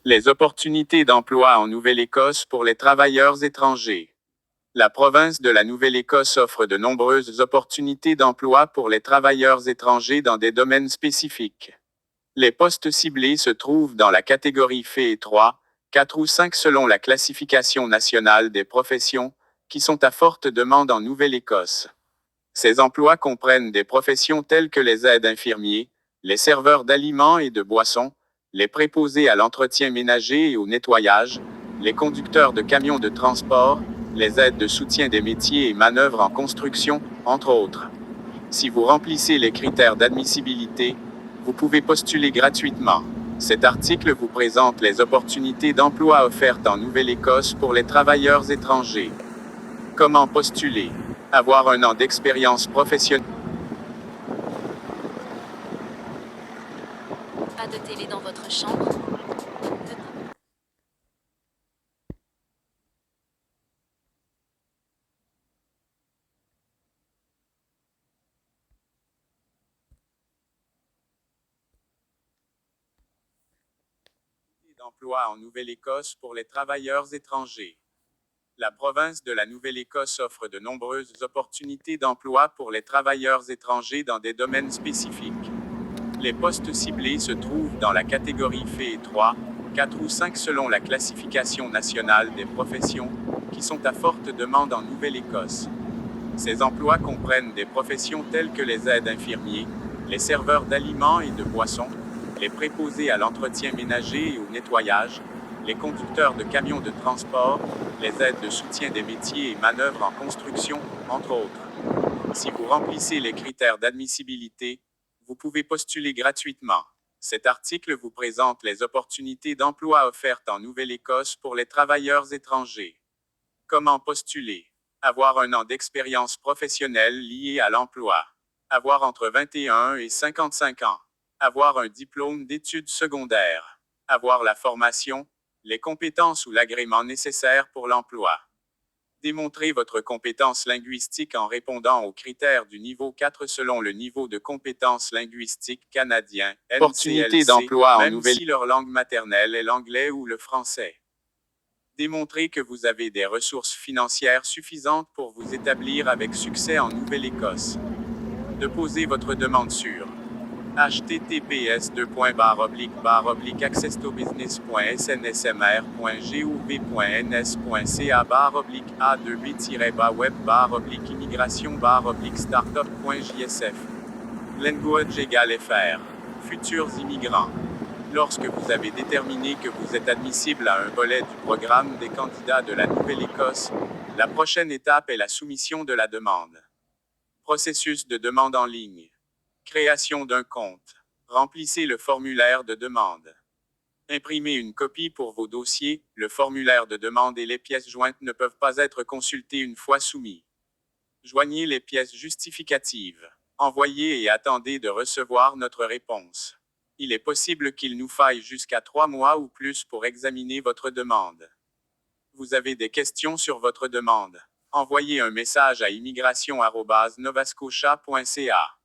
Les opportunités d'emploi en Nouvelle-Écosse pour les travailleurs étrangers. La province de la Nouvelle-Écosse offre de nombreuses opportunités d'emploi pour les travailleurs étrangers dans des domaines spécifiques. Les postes ciblés se trouvent dans la catégorie FE 3, 4 ou 5 selon la classification nationale des professions, qui sont à forte demande en Nouvelle-Écosse. Ces emplois comprennent des professions telles que les aides infirmiers, les serveurs d'aliments et de boissons, les préposés à l'entretien ménager et au nettoyage, les conducteurs de camions de transport, les aides de soutien des métiers et manœuvres en construction, entre autres. Si vous remplissez les critères d'admissibilité, vous pouvez postuler gratuitement. Cet article vous présente les opportunités d'emploi offertes en Nouvelle-Écosse pour les travailleurs étrangers. Comment postuler? Avoir un an d'expérience professionnelle. Pas de télé dans votre chambre? D'emploi en Nouvelle-Écosse pour les travailleurs étrangers. La province de la Nouvelle-Écosse offre de nombreuses opportunités d'emploi pour les travailleurs étrangers dans des domaines spécifiques. Les postes ciblés se trouvent dans la catégorie FE 3, 4 ou 5 selon la classification nationale des professions, qui sont à forte demande en Nouvelle-Écosse. Ces emplois comprennent des professions telles que les aides infirmiers, les serveurs d'aliments et de boissons, les préposés à l'entretien ménager et au nettoyage, les conducteurs de camions de transport, les aides de soutien des métiers et manœuvres en construction, entre autres. Si vous remplissez les critères d'admissibilité, vous pouvez postuler gratuitement. Cet article vous présente les opportunités d'emploi offertes en Nouvelle-Écosse pour les travailleurs étrangers. Comment postuler? Avoir un an d'expérience professionnelle liée à l'emploi. Avoir entre 21 et 55 ans. Avoir un diplôme d'études secondaires. Avoir la formation, les compétences ou l'agrément nécessaires pour l'emploi. Démontrez votre compétence linguistique en répondant aux critères du niveau 4 selon le niveau de compétence linguistique canadien, Opportunités NCLC, d'emploi en même Nouvelle- si leur langue maternelle est l'anglais ou le français. Démontrez que vous avez des ressources financières suffisantes pour vous établir avec succès en Nouvelle-Écosse. Déposez votre demande sur https://access-business.snsmr.gov.ns/web/immigration-startup.jsf. Language égale FR. Futurs immigrants. Lorsque vous avez déterminé que vous êtes admissible à un volet du programme des candidats de la Nouvelle-Écosse, la prochaine étape est la soumission de la demande. Processus de demande en ligne. Création d'un compte. Remplissez le formulaire de demande. Imprimez une copie pour vos dossiers, le formulaire de demande et les pièces jointes ne peuvent pas être consultées une fois soumis. Joignez les pièces justificatives. Envoyez et attendez de recevoir notre réponse. Il est possible qu'il nous faille jusqu'à 3 mois ou plus pour examiner votre demande. Vous avez des questions sur votre demande? Envoyez un message à immigration@novascotia.ca.